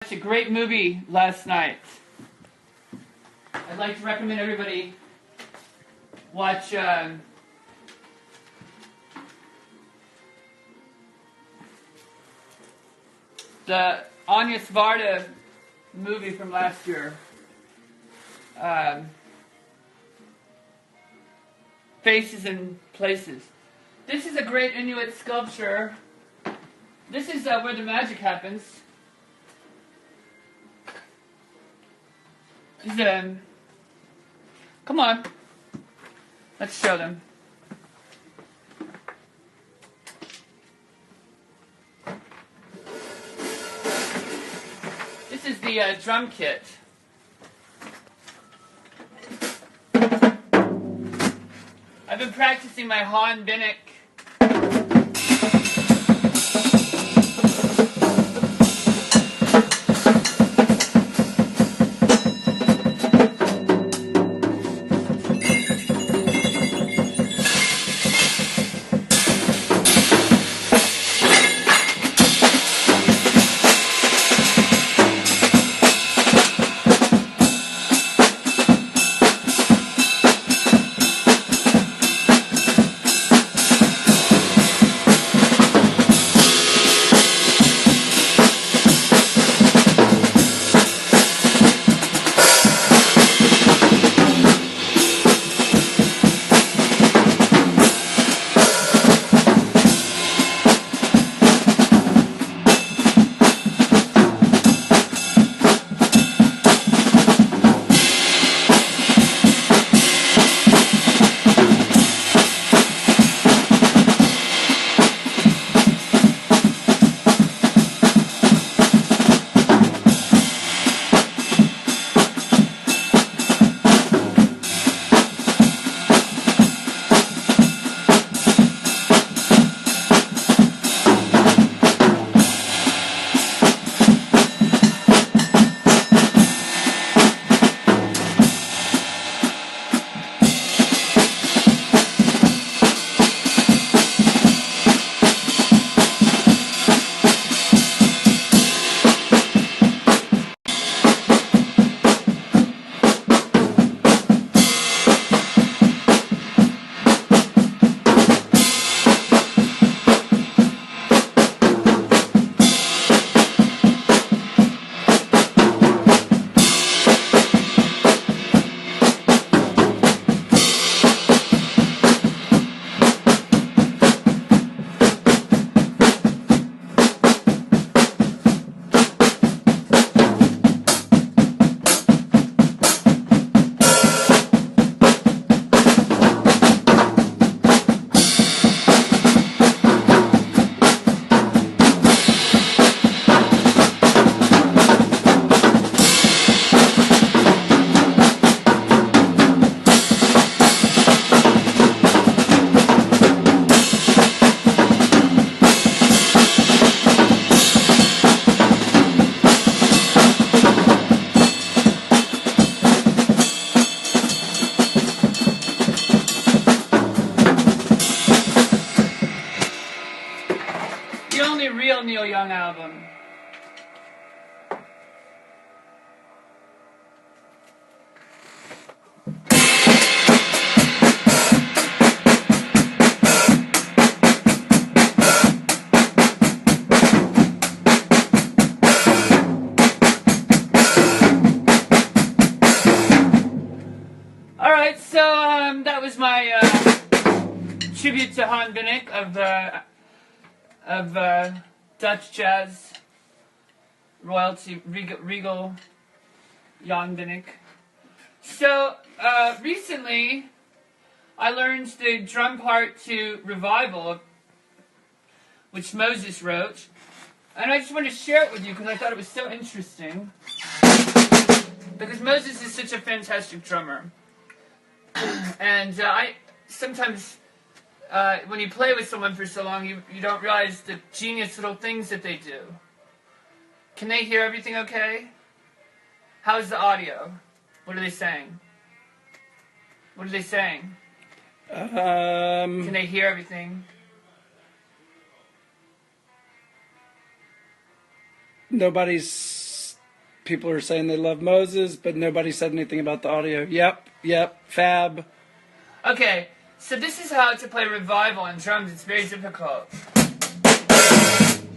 It's a great movie last night. I'd like to recommend everybody watch the Anya Svarta movie from last year. Faces and Places. This is a great Inuit sculpture. This is where the magic happens. Come on. Let's show them. This is the drum kit. I've been practicing my Han Binnick. The only real Neil Young album. Alright, so that was my tribute to Han Binnick of Dutch jazz royalty, regal Jan Binnick. So recently I learned the drum part to Revival, which Moses wrote, and I just want to share it with you because I thought it was so interesting, because Moses is such a fantastic drummer. And I sometimes, when you play with someone for so long, you don't realize the genius little things that they do. Can they hear everything okay? How's the audio? What are they saying? What are they saying? Can they hear everything? Nobody's people are saying they love Moses, but nobody said anything about the audio. Yep, fab. Okay, so this is how to play revival on drums. It's very difficult.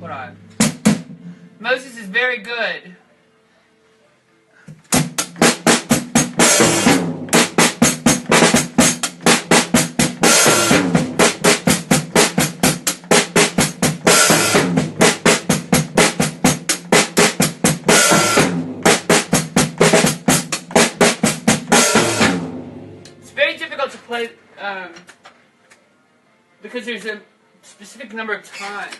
Hold on. Moses is very good. To play because there's a specific number of times.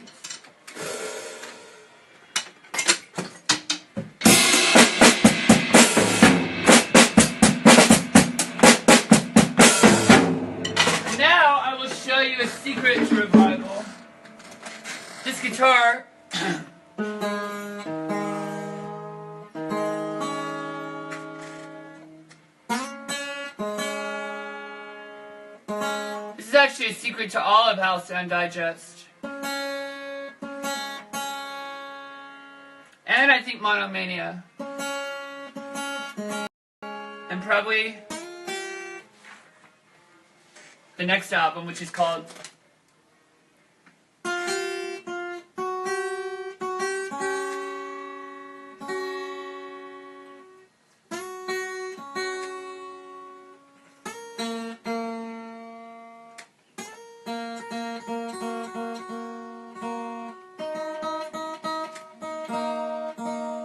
Now I will show you a secret to revival. This guitar This is actually a secret to all of House and Digest. And I think Monomania. And probably the next album, which is called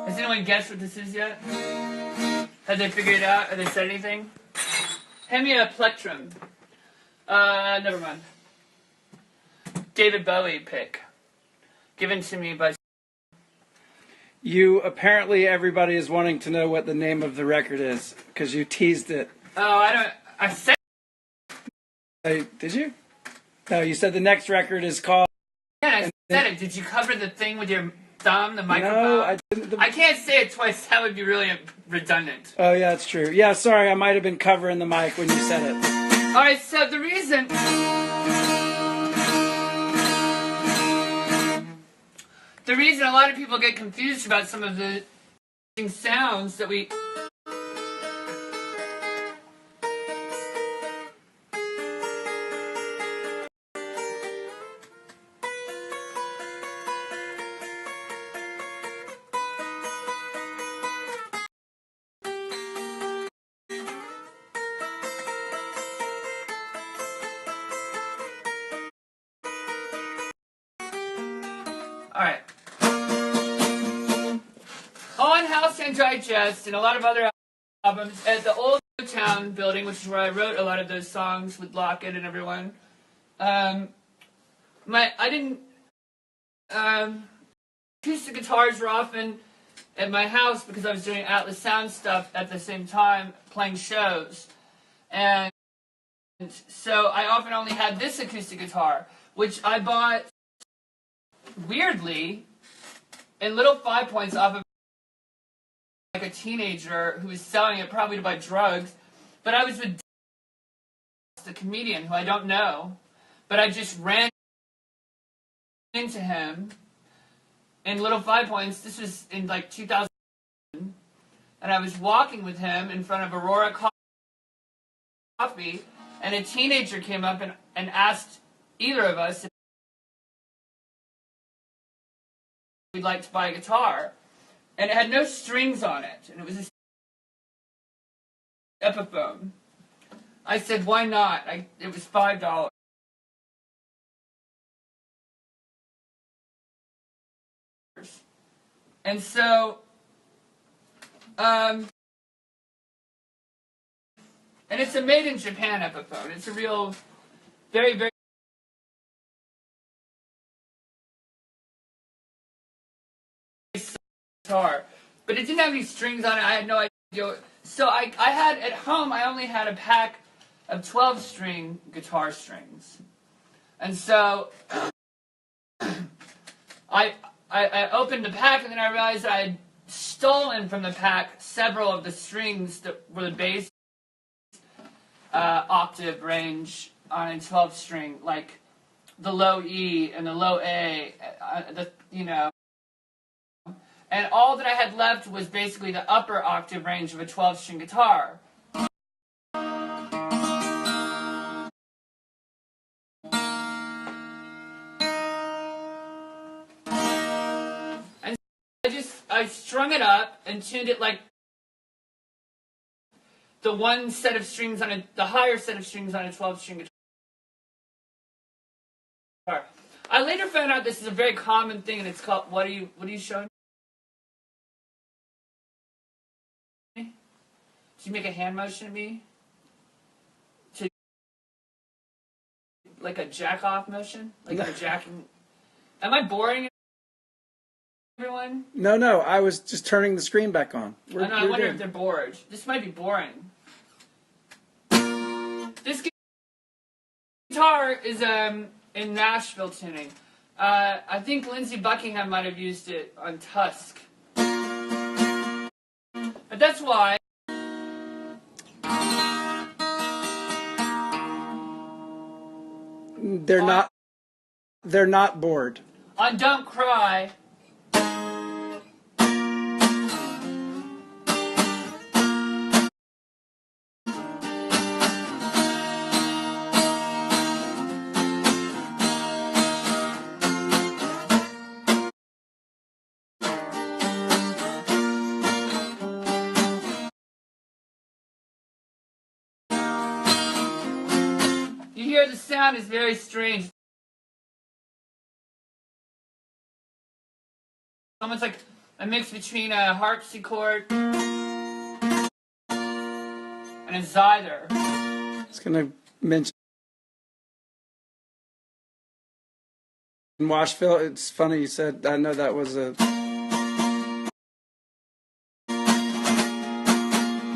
Has anyone guessed what this is yet? Have they figured it out? Have they said anything? Hemia plectrum. Never mind. David Bowie pick. Given to me by... Apparently everybody is wanting to know what the name of the record is, because you teased it. Oh, I said... Did you? No, you said the next record is called... Yeah, I said it. Did you cover the thing with your thumb, the microphone? No, I didn't. I can't say it twice. That would be really redundant. Oh, yeah, that's true. Yeah, sorry, I might have been covering the mic when you said it. Alright, so the reason... The reason a lot of people get confused about some of the sounds that we... Alright. On House and Digest and a lot of other albums at the old Town building, which is where I wrote a lot of those songs with Lockett and everyone. Acoustic guitars were often at my house because I was doing Atlas Sound stuff at the same time, playing shows. And so I often only had this acoustic guitar, which I bought weirdly in little 5 points off of like a teenager who was selling it probably to buy drugs, but I was with the comedian who I don't know, but I just ran into him in little 5 points. This was in like 2000, and I was walking with him in front of Aurora Coffee, and a teenager came up and asked either of us if we'd like to buy a guitar, and it had no strings on it, and it was a Epiphone. I said, why not? It was $5. And so, and it's a made in Japan Epiphone. It's a real, very, very guitar, but it didn't have any strings on it. I had no idea. So I had at home, I only had a pack of 12-string guitar strings, and so I opened the pack, and then I realized I had stolen from the pack several of the strings that were the bass octave range on a 12-string, like the low E and the low A, And all that I had left was basically the upper octave range of a 12-string guitar. And I strung it up and tuned it like the one set of strings on the higher set of strings on a 12-string guitar. I later found out this is a very common thing, and it's called, what are you showing me? Did you make a hand motion at me? Like a jack-off motion? Like you're jacking? Am I boring everyone? No, I was just turning the screen back on. I wonder if they're bored. This might be boring. This guitar is in Nashville tuning. I think Lindsey Buckingham might have used it on Tusk. But that's why. They're not bored. On Don't Cry. You hear the sound is very strange. Almost like a mix between a harpsichord and a zither. I was going to mention in Washville. It's funny you said, I know that was a...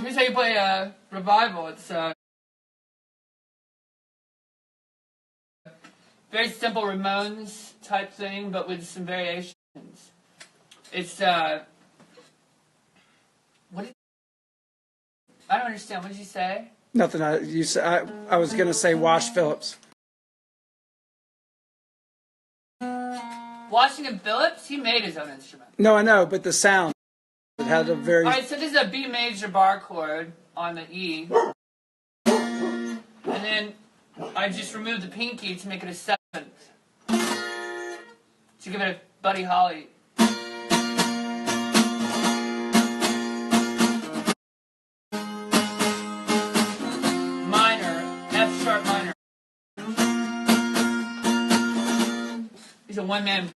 Here's how you play a revival. It's very simple Ramones type thing, but with some variations. It's what? I don't understand. What did you say? Nothing. I was going to say Wash Phillips. Washington Phillips? He made his own instrument. No, I know, but the sound, it had a very... All right, so this is a B major bar chord on the E. And then I just removed the pinky to make it a 7th. To give it a Buddy Holly. Minor, F sharp minor. He's a one-man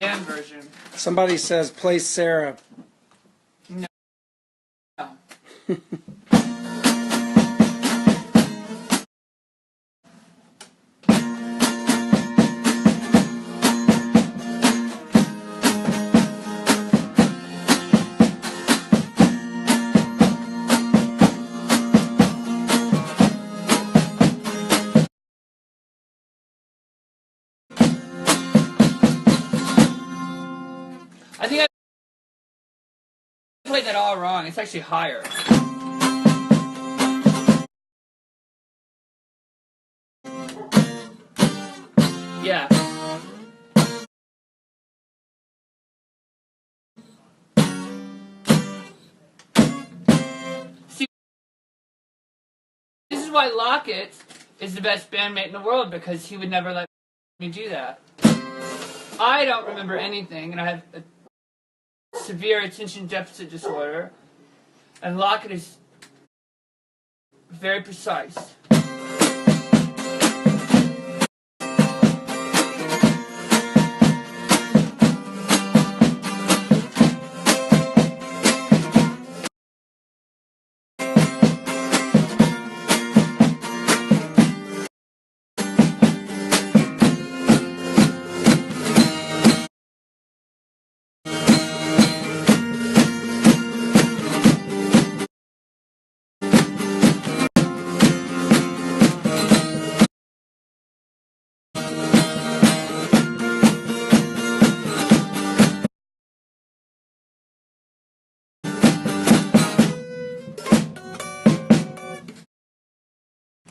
band version. Somebody says, play Sarah. No. I think I played that all wrong. It's actually higher. Yeah. See, this is why Lockett is the best bandmate in the world, because he would never let me do that. I don't remember anything, and I have a severe attention deficit disorder, and Lockett is very precise.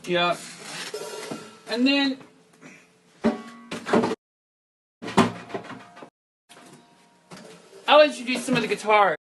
Yeah. And then I I'll introduce some of the guitars.